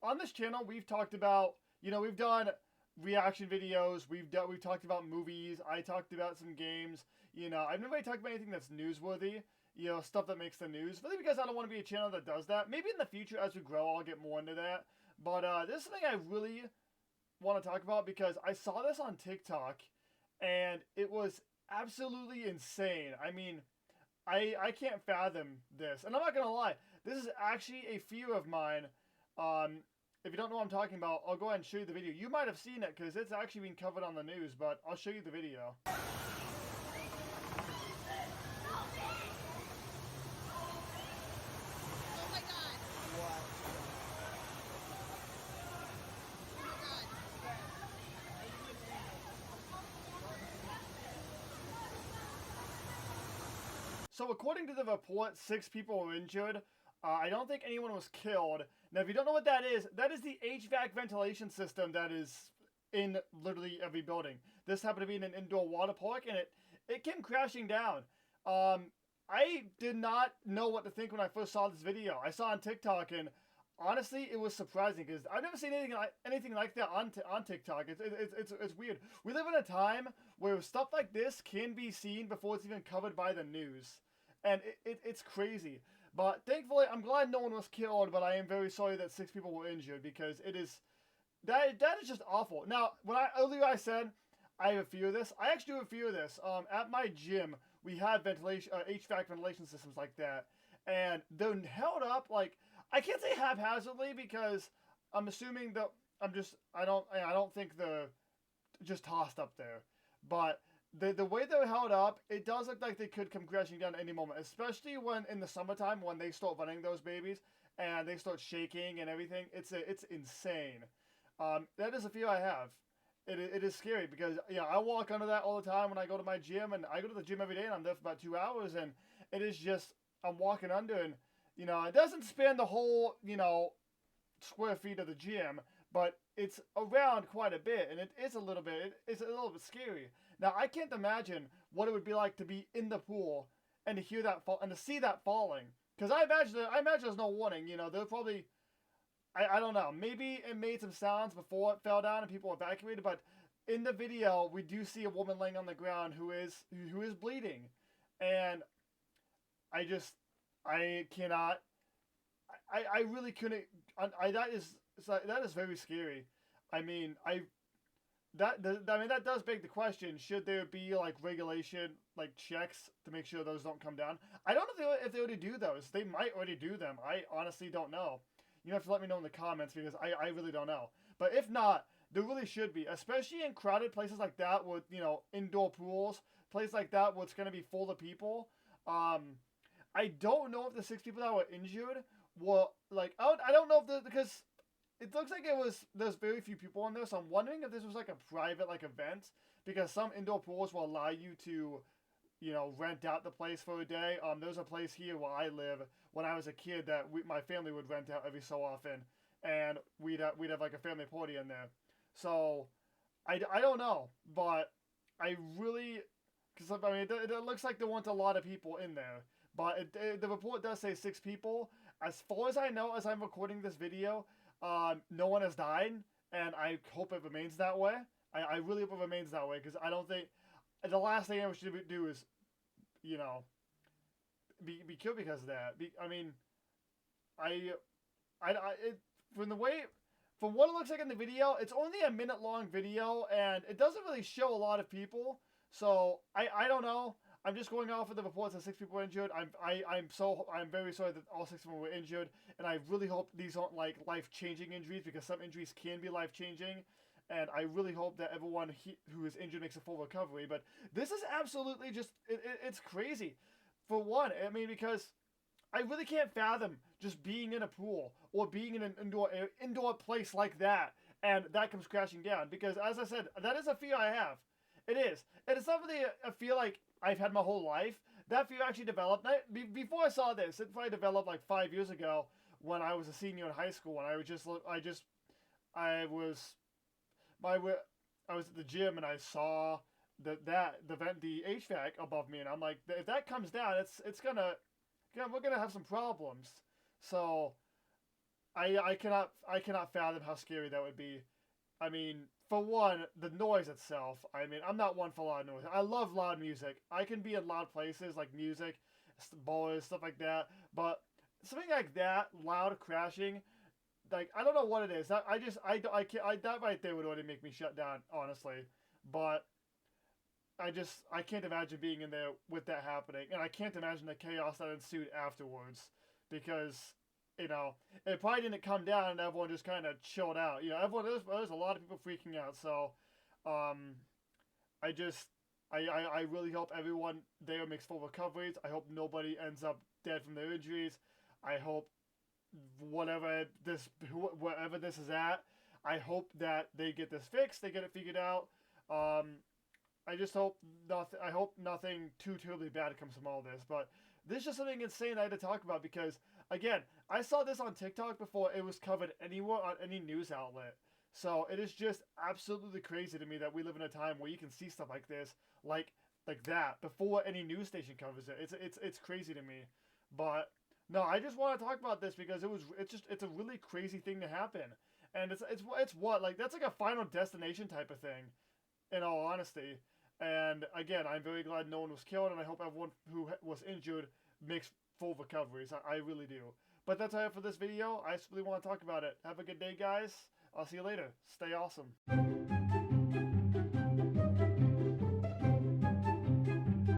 on this channel, we've talked about, we've done reaction videos. We've talked about movies. I talked about some games. I've never really talked about anything that's newsworthy. Stuff that makes the news. Really, because I don't want to be a channel that does that. Maybe in the future, as we grow, I'll get more into that. But this is something I really want to talk about because I saw this on TikTok, and it was absolutely insane. I mean, I can't fathom this. And I'm not going to lie, this is actually a fear of mine. If you don't know what I'm talking about, I'll go ahead and show you the video. You might have seen it because it's actually been covered on the news, but I'll show you the video. So according to the report, 6 people were injured. I don't think anyone was killed. Now, if you don't know what that is the HVAC ventilation system that is in literally every building. This happened to be in an indoor water park, and it came crashing down. I did not know what to think when I first saw this video. I saw it on TikTok, and honestly, it was surprising because I've never seen anything like that on TikTok. It's weird. We live in a time where stuff like this can be seen before it's even covered by the news, and it's crazy. But thankfully, I'm glad no one was killed. But I am very sorry that 6 people were injured because that is just awful. Now, earlier I said I have a fear of this. I actually do have a fear of this. At my gym, we had HVAC ventilation systems like that, and they're held up like. I can't say haphazardly because I'm assuming that I don't think they're just tossed up there. But the way they're held up, it does look like they could come crashing down at any moment, especially when in the summertime when they start running those babies and they start shaking and everything. It's insane. That is a fear I have. It is scary because I walk under that all the time when I go to my gym, and I go to the gym every day and I'm there for about 2 hours, and it is just I'm walking under, and it doesn't span the whole, square feet of the gym, but it's around quite a bit, and it's a little bit scary. Now, I can't imagine what it would be like to be in the pool and to hear that fall and to see that falling. Because I imagine there's no warning. They'll probably, I don't know, maybe it made some sounds before it fell down and people evacuated, but in the video we do see a woman laying on the ground who is bleeding, and I cannot. I really couldn't. That is very scary. I mean, that does beg the question: should there be like regulation, like checks to make sure those don't come down? I don't know if they already do those. They might already do them. I honestly don't know. You have to let me know in the comments because I really don't know. But if not, there really should be, especially in crowded places like that with indoor pools, places like that where it's going to be full of people. I don't know if the 6 people that were injured were like I don't know if because it looks like there's very few people in there, so I'm wondering if this was like a private event, because some indoor pools will allow you to rent out the place for a day. There's a place here where I live when I was a kid that my family would rent out every so often, and we'd have like a family party in there. So I don't know, but I really, because it looks like they want a lot of people in there. But the report does say 6 people. As far as I know, as I'm recording this video, no one has died, and I hope it remains that way. I really hope it remains that way, because I don't think the last thing I should do is, be killed because of that. From what it looks like in the video, it's only a minute-long video, and it doesn't really show a lot of people. So I don't know. I'm just going off of the reports that 6 people were injured. I'm very sorry that all 6 of them were injured, and I really hope these aren't like life-changing injuries, because some injuries can be life-changing, and I really hope that everyone who is injured makes a full recovery. But this is absolutely just it's crazy. For one, because I really can't fathom just being in a pool or being in an indoor place like that, and that comes crashing down. Because as I said, that is a fear I have. It is. And it's not really a fear like I've had my whole life. That fear actually developed before I saw this. It probably developed like 5 years ago when I was a senior in high school, and I was at the gym, and I saw the HVAC above me, and I'm like, if that comes down, we're gonna have some problems. So I cannot fathom how scary that would be. I mean, for one, the noise itself. I mean, I'm not one for loud noise. I love loud music. I can be in loud places like music, bars, stuff like that. But something like that, loud crashing, like I don't know what it is. I can't, that right there would already make me shut down, honestly. But I can't imagine being in there with that happening, and I can't imagine the chaos that ensued afterwards, because it probably didn't come down and everyone just kind of chilled out. Everyone there's a lot of people freaking out. So, um, I just I really hope everyone there makes full recoveries. I hope nobody ends up dead from their injuries. I hope wherever this is at, I hope that they get this fixed. They get it figured out. Um, I just hope nothing. I hope nothing too terribly bad comes from all this. But this is just something insane I had to talk about because, again, I saw this on TikTok before it was covered anywhere on any news outlet. So it is just absolutely crazy to me that we live in a time where you can see stuff like this, like that, before any news station covers it. It's crazy to me. But no, I just want to talk about this because it's a really crazy thing to happen, and it's what, like, that's like a Final Destination type of thing, in all honesty. And again, I'm very glad no one was killed, and I hope everyone who was injured makes full recoveries. I really do. But that's all I have for this video. I just really want to talk about it. Have a good day, guys. I'll see you later. Stay awesome.